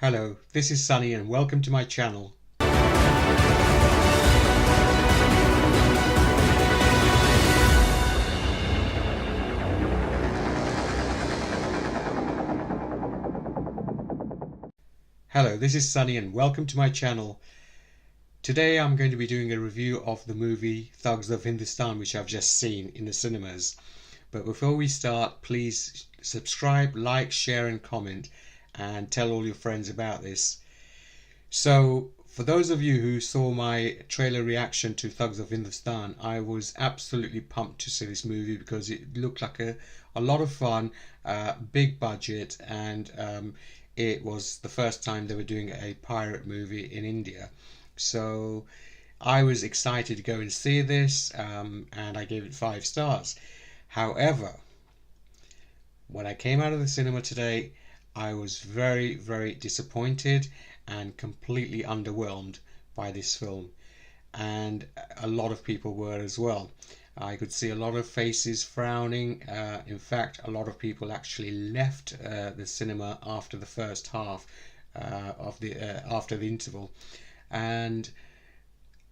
Hello, this is Sunny and welcome to my channel. Hello, this is Sunny and welcome to my channel. Today I'm going to be doing a review of the movie Thugs of Hindostan, which I've just seen in the cinemas. But before we start, please subscribe, like, share and comment and tell all your friends about this. So, for those of you who saw my trailer reaction to Thugs of Hindostan, I was absolutely pumped to see this movie because it looked like a lot of fun, big budget, and it was the first time they were doing a pirate movie in India. So I was excited to go and see this, and I gave it 5 stars. However, when I came out of the cinema today, I was very, very disappointed and completely underwhelmed by this film, and a lot of people were as well. I could see a lot of faces frowning. In fact, a lot of people actually left the cinema after the first half after the interval, and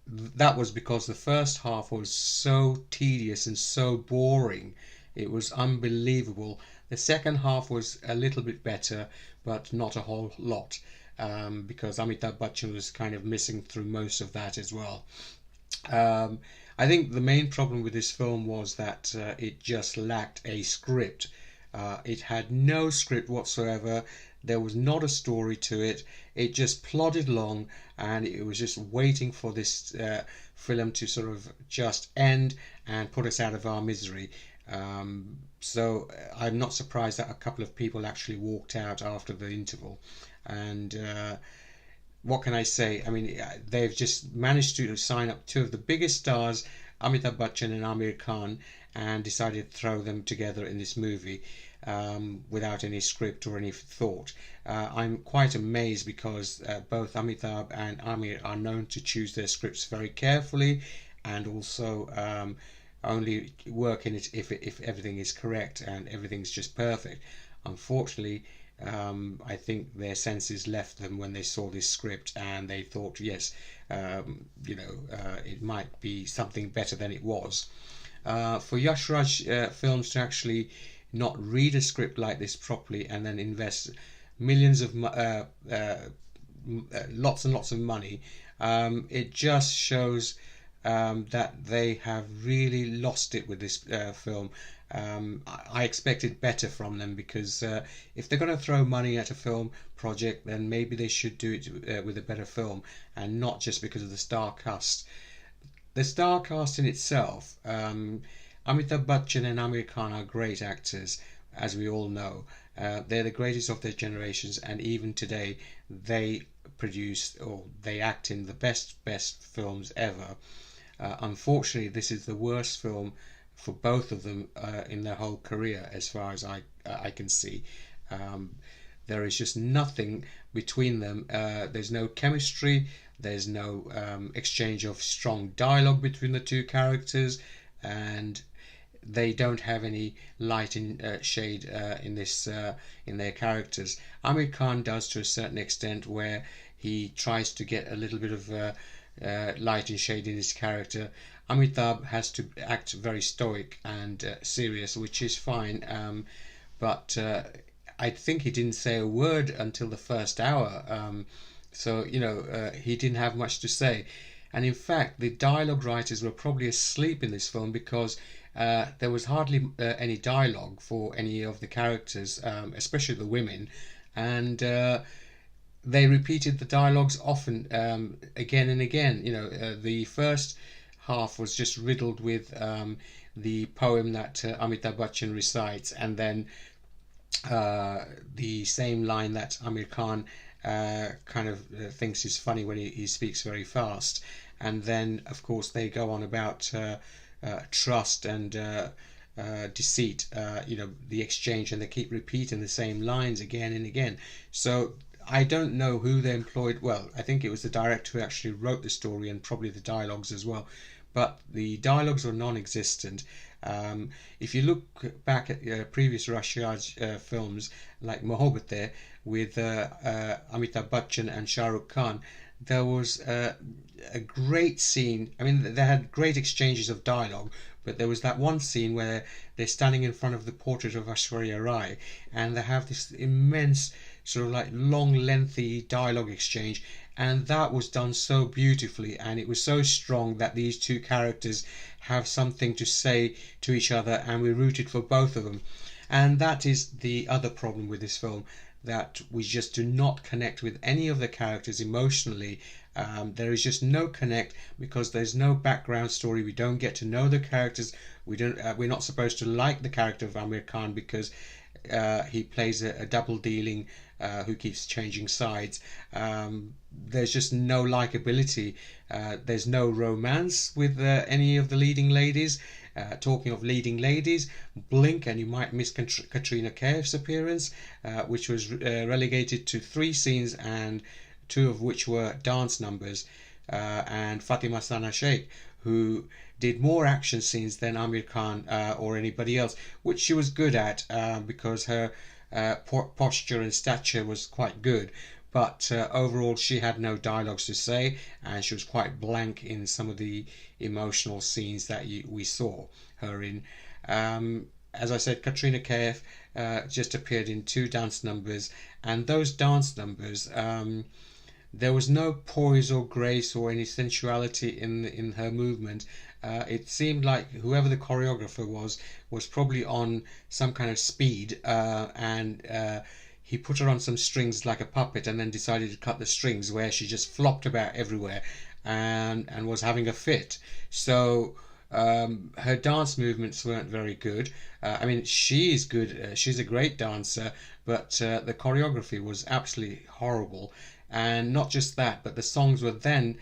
that was because the first half was so tedious and so boring. It was unbelievable. The second half was a little bit better, but not a whole lot, because Amitabh Bachchan was kind of missing through most of that as well. I think the main problem with this film was that it just lacked a script. It had no script whatsoever. There was not a story to it. It just plodded along, and it was just waiting for this film to sort of just end and put us out of our misery. So I'm not surprised that a couple of people actually walked out after the interval. And what can I say? I mean, they've just managed to sign up two of the biggest stars, Amitabh Bachchan and Aamir Khan, and decided to throw them together in this movie without any script or any thought. I'm quite amazed because both Amitabh and Aamir are known to choose their scripts very carefully, and also only work in it if everything is correct and everything's just perfect. Unfortunately, I think their senses left them when they saw this script, and they thought, yes, it might be something better than it was. For Yash Raj Films to actually not read a script like this properly and then invest millions of lots and lots of money, it just shows that they have really lost it with this film. I expected better from them, because if they're going to throw money at a film project, then maybe they should do it with a better film, and not just because of the star cast. The star cast in itself, Amitabh Bachchan and Aamir Khan are great actors, as we all know. They're the greatest of their generations, and even today they produce, or they act in the best films ever. Unfortunately, this is the worst film for both of them in their whole career, as far as I can see. There is just nothing between them. There's no chemistry. There's no exchange of strong dialogue between the two characters, and they don't have any light and shade in their characters. Aamir Khan does, to a certain extent, where he tries to get a little bit of light and shade in his character. Amitabh has to act very stoic and serious, which is fine, but I think he didn't say a word until the first hour, so he didn't have much to say. And in fact, the dialogue writers were probably asleep in this film, because there was hardly any dialogue for any of the characters, especially the women, and they repeated the dialogues often, again and again. The first half was just riddled with the poem that Amitabh Bachchan recites, and then the same line that Aamir Khan kind of thinks is funny when he speaks very fast. And then, of course, they go on about trust and deceit, the exchange, and they keep repeating the same lines again and again. So I don't know who they employed. Well, I think it was the director who actually wrote the story, and probably the dialogues as well. But the dialogues were non-existent. If you look back at previous Rush films like Mohabbat with Amitabh Bachchan and Shah Rukh Khan, there was a great scene. I mean, they had great exchanges of dialogue, but there was that one scene where they're standing in front of the portrait of Aishwarya Rai, and they have this immense sort of like long, lengthy dialogue exchange, and that was done so beautifully, and it was so strong that these two characters have something to say to each other, and we rooted for both of them. And that is the other problem with this film, that we just do not connect with any of the characters emotionally. There is just no connect because there's no background story. We don't get to know the characters. We don't. We're not supposed to like the character of Aamir Khan because he plays a double dealing who keeps changing sides. There's just no likability. There's no romance with any of the leading ladies. Talking of leading ladies, blink and you might miss Katrina Kaif's appearance, which was relegated to 3 scenes and 2 of which were dance numbers, and Fatima Shaikh, who did more action scenes than Aamir Khan or anybody else, which she was good at because her posture and stature was quite good. But overall, she had no dialogues to say, and she was quite blank in some of the emotional scenes that we saw her in. As I said, Katrina Kaif just appeared in 2 dance numbers, and those dance numbers, there was no poise or grace or any sensuality in her movement. It seemed like whoever the choreographer was probably on some kind of speed, and he put her on some strings like a puppet and then decided to cut the strings, where she just flopped about everywhere and was having a fit. So her dance movements weren't very good. I mean, she is good. She's a great dancer, but the choreography was absolutely horrible. And not just that, but the songs were then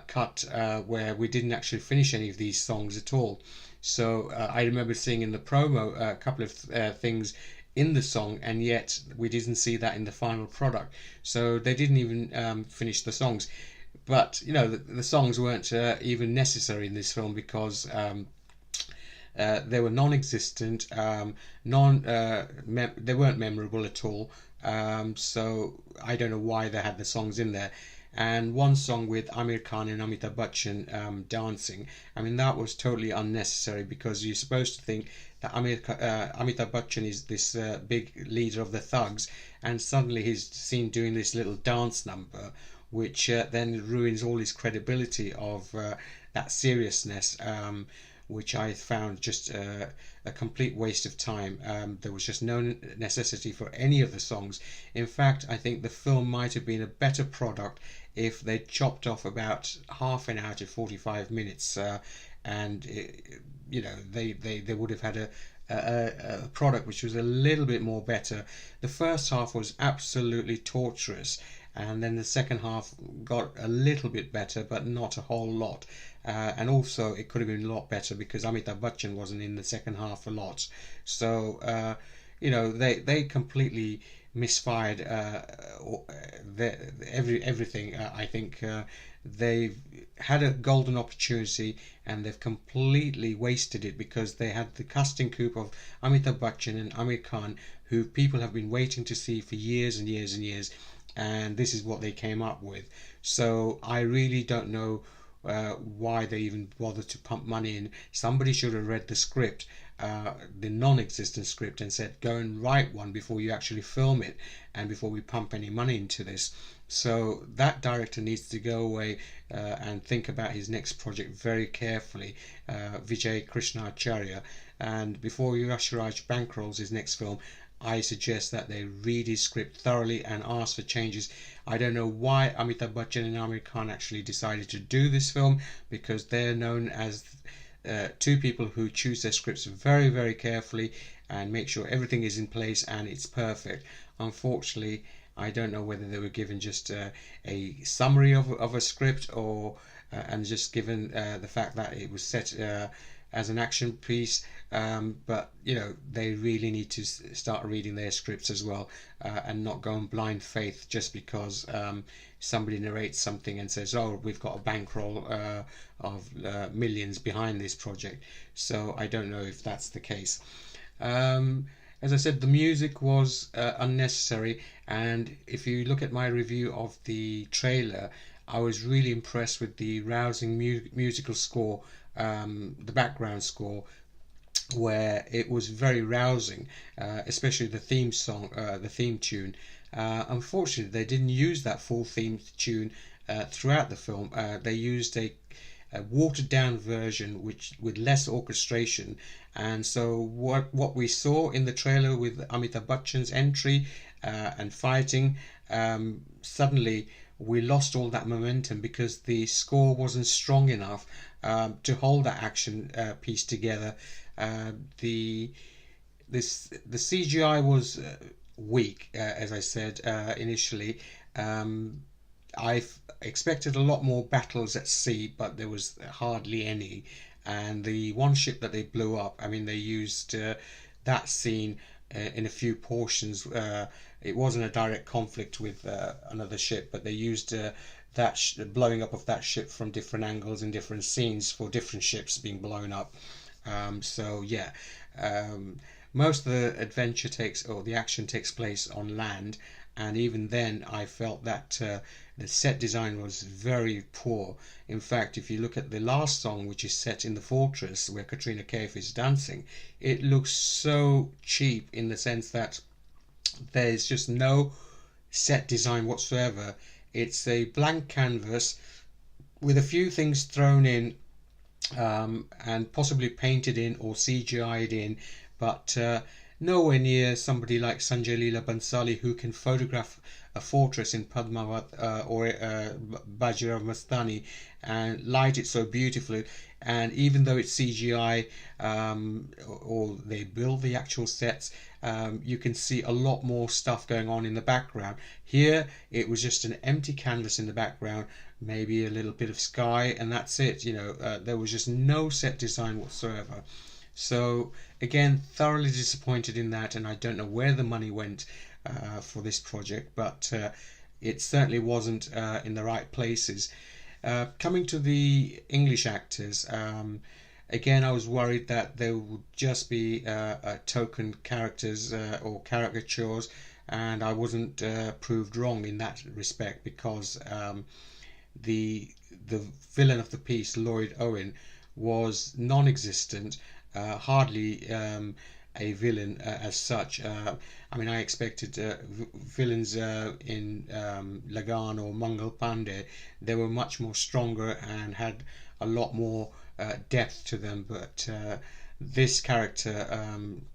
cut where we didn't actually finish any of these songs at all. So I remember seeing in the promo a couple of things in the song, and yet we didn't see that in the final product. So they didn't even finish the songs. But you know, the songs weren't even necessary in this film because they were non-existent, they weren't memorable at all. So I don't know why they had the songs in there. And one song with Aamir Khan and Amitabh Bachchan dancing, I mean, that was totally unnecessary because you're supposed to think that Amitabh Bachchan is this big leader of the thugs, and suddenly he's seen doing this little dance number, which then ruins all his credibility of that seriousness, which I found just a complete waste of time. There was just no necessity for any of the songs. In fact, I think the film might have been a better product if they chopped off about half an hour to 45 minutes, and you know, they would have had a product which was a little bit more better. The first half was absolutely torturous, and then the second half got a little bit better, but not a whole lot. And also it could have been a lot better because Amitabh Bachchan wasn't in the second half a lot. So you know, they completely misfired everything. I think they've had a golden opportunity and they've completely wasted it because they had the casting coup of Amitabh Bachchan and Aamir Khan, who people have been waiting to see for years and years and years, and this is what they came up with. So I really don't know why they even bothered to pump money in. Somebody should have read the script, the non-existent script, and said, go and write one before you actually film it and before we pump any money into this. So that director needs to go away and think about his next project very carefully, Vijay Krishnacharya, and before Yash Raj bankrolls his next film, I suggest that they read his script thoroughly and ask for changes. I don't know why Amitabh Bachchan and Aamir Khan actually decided to do this film, because they're known as 2 people who choose their scripts very, very carefully and make sure everything is in place and it's perfect. Unfortunately, I don't know whether they were given just a summary of a script, or and just given the fact that it was set as an action piece, but you know, they really need to start reading their scripts as well, and not go on blind faith just because somebody narrates something and says, "Oh, we've got a bankroll of millions behind this project." So I don't know if that's the case. As I said, the music was unnecessary, and if you look at my review of the trailer, I was really impressed with the rousing musical score, the background score, where it was very rousing, especially the theme song, the theme tune. Unfortunately, they didn't use that full theme tune throughout the film. They used a watered down version which with less orchestration, and so what we saw in the trailer with Amitabh Bachchan's entry and fighting, suddenly we lost all that momentum because the score wasn't strong enough to hold that action piece together. The CGI was weak, as I said initially. I expected a lot more battles at sea, but there was hardly any. And the one ship that they blew up, I mean, they used that scene in a few portions. It wasn't a direct conflict with another ship, but they used blowing up of that ship from different angles and different scenes for different ships being blown up. So yeah, most of the adventure takes, or the action takes place on land, and even then I felt that the set design was very poor. In fact, if you look at the last song, which is set in the fortress where Katrina Kaif is dancing, it looks so cheap in the sense that there's just no set design whatsoever. It's a blank canvas with a few things thrown in, and possibly painted in or CGI'd in, but nowhere near somebody like Sanjay Leela Bansali, who can photograph a fortress in Padmavat or Bajirav Mastani and light it so beautifully. And even though it's CGI, or they build the actual sets, you can see a lot more stuff going on in the background. Here it was just an empty canvas in the background, maybe a little bit of sky, and that's it. You know, there was just no set design whatsoever. So again, thoroughly disappointed in that, and I don't know where the money went for this project, but it certainly wasn't in the right places. Coming to the English actors, again, I was worried that there would just be token characters or caricatures, and I wasn't proved wrong in that respect, because the villain of the piece, Lloyd Owen, was non-existent, hardly a villain as such. I mean, I expected villains in Lagan or Mangal Pandey. They were much more stronger and had a lot more depth to them, but this character,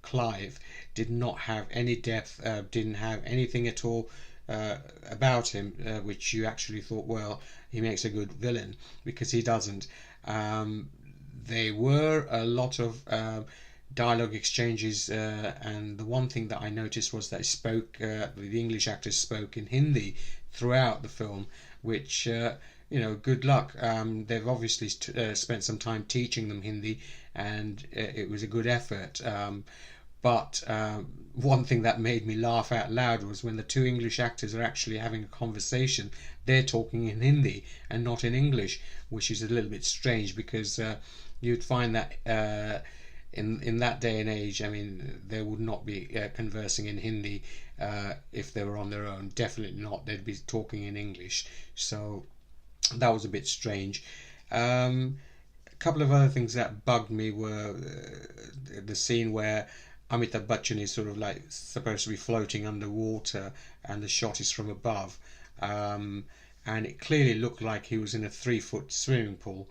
Clive, did not have any depth, didn't have anything at all about him, which you actually thought, well, he makes a good villain, because he doesn't. There were a lot of dialogue exchanges, and the one thing that I noticed was that the English actors spoke in Hindi throughout the film, which you know, good luck. They've obviously spent some time teaching them Hindi, and it was a good effort. But one thing that made me laugh out loud was when the two English actors are actually having a conversation, they're talking in Hindi and not in English, which is a little bit strange, because you'd find that in that day and age, I mean, they would not be conversing in Hindi if they were on their own. Definitely not. They'd be talking in English. So that was a bit strange. A couple of other things that bugged me were the scene where Amitabh Bachchan is sort of like supposed to be floating underwater, and the shot is from above, and it clearly looked like he was in a 3-foot swimming pool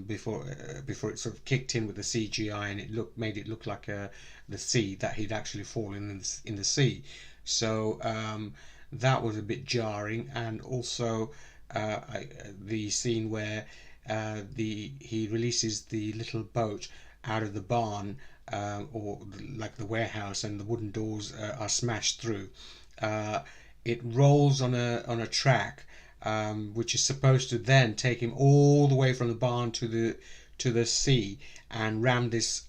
before it sort of kicked in with the CGI, and it made it look like the sea, that he'd actually fallen in the sea. So that was a bit jarring, and also the scene where he releases the little boat out of the barn, or like the warehouse, and the wooden doors are smashed through. It rolls on a track, which is supposed to then take him all the way from the barn to the sea, and ram this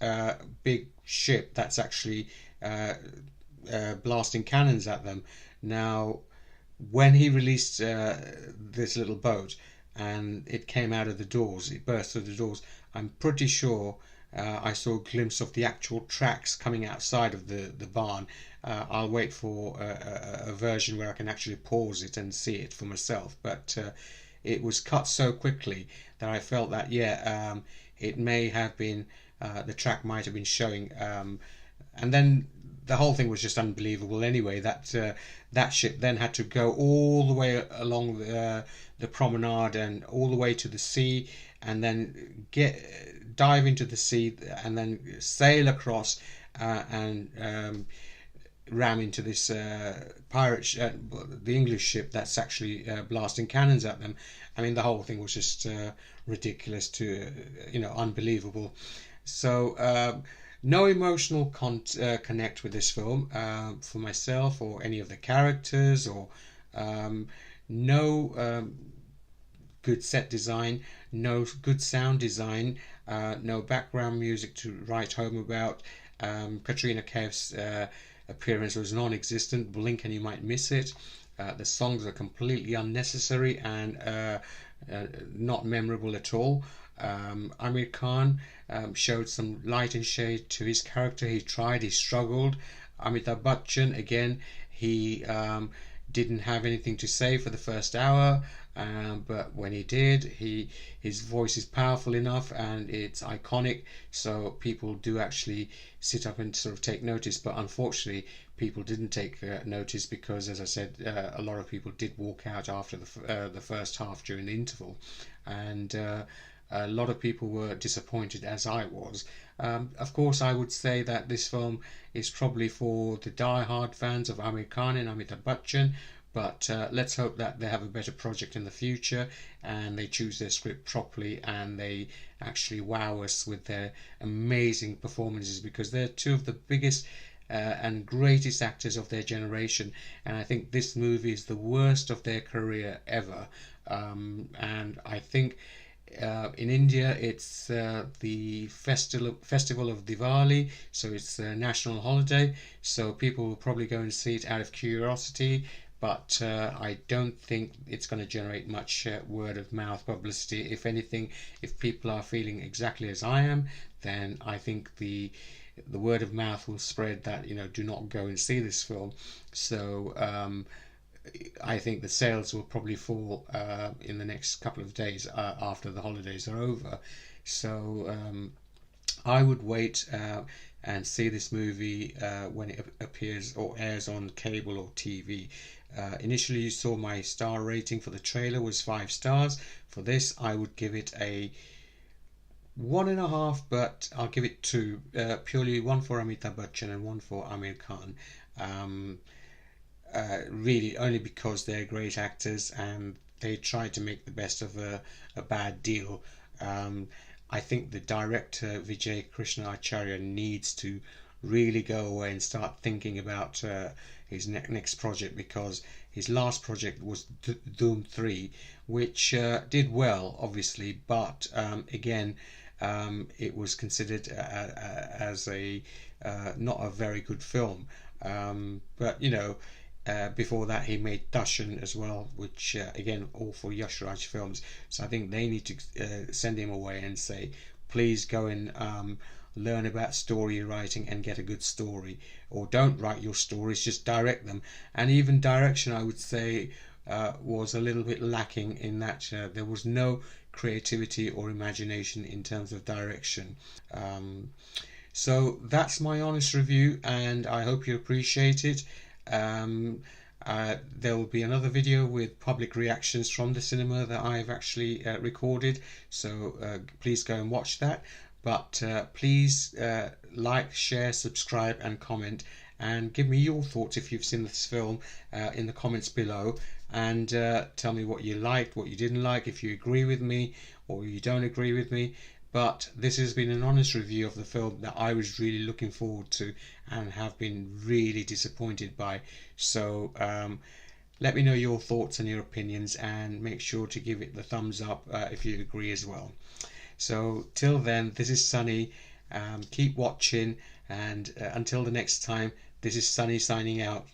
big ship that's actually blasting cannons at them. Now, when he released this little boat and it came out of the doors, it burst through the doors, I'm pretty sure I saw a glimpse of the actual tracks coming outside of the barn. I'll wait for a version where I can actually pause it and see it for myself. But it was cut so quickly that I felt that, yeah, it may have been, the track might have been showing. And then the whole thing was just unbelievable anyway. That ship then had to go all the way along the promenade and all the way to the sea, and then dive into the sea and then sail across and ram into this the English ship that's actually blasting cannons at them. I mean, the whole thing was just ridiculous to unbelievable. So no emotional connect with this film for myself or any of the characters, or no good set design, no good sound design, no background music to write home about. Katrina Kaif's appearance was non-existent. Blink and you might miss it. The songs are completely unnecessary and not memorable at all. Aamir Khan showed some light and shade to his character. He tried, he struggled. Amitabh Bachchan, again, he didn't have anything to say for the first hour, but when he did, his voice is powerful enough and it's iconic, so people do actually sit up and sort of take notice. But unfortunately, people didn't take notice because, as I said, a lot of people did walk out after the first half during the interval, and a lot of people were disappointed, as I was. Of course, I would say that this film is probably for the die-hard fans of Aamir Khan and Amitabh Bachchan, but let's hope that they have a better project in the future and they choose their script properly and they actually wow us with their amazing performances, because they're two of the biggest and greatest actors of their generation, and I think this movie is the worst of their career ever. And I think in India it's the festival of Diwali, so it's a national holiday, so people will probably go and see it out of curiosity, but I don't think it's going to generate much word of mouth publicity. If anything, if people are feeling exactly as I am, then I think the word of mouth will spread that do not go and see this film. So I think the sales will probably fall in the next couple of days after the holidays are over. So I would wait and see this movie when it appears or airs on cable or TV. Initially, you saw my star rating for the trailer was 5 stars. For this, I would give it a 1.5, but I'll give it 2. Purely 1 for Amitabh Bachchan and 1 for Aamir Khan. Really, only because they're great actors and they try to make the best of a bad deal. I think the director Vijay Krishna Acharya needs to really go away and start thinking about his next project, because his last project was Doom 3, which did well, obviously, but again, it was considered as a not a very good film. But before that he made Darshan as well, which again, all for Yash Raj Films. So I think they need to send him away and say, please go and learn about story writing and get a good story, or don't write your stories, just direct them. And even direction, I would say, was a little bit lacking in that there was no creativity or imagination in terms of direction. So that's my honest review, and I hope you appreciate it. There will be another video with public reactions from the cinema that I've actually recorded, so please go and watch that. But please like, share, subscribe and comment, and give me your thoughts if you've seen this film in the comments below, and tell me what you liked, what you didn't like, if you agree with me or you don't agree with me. But this has been an honest review of the film that I was really looking forward to and have been really disappointed by. So let me know your thoughts and your opinions, and make sure to give it the thumbs up if you agree as well. So till then, this is Sunny. Keep watching, and until the next time, this is Sunny signing out.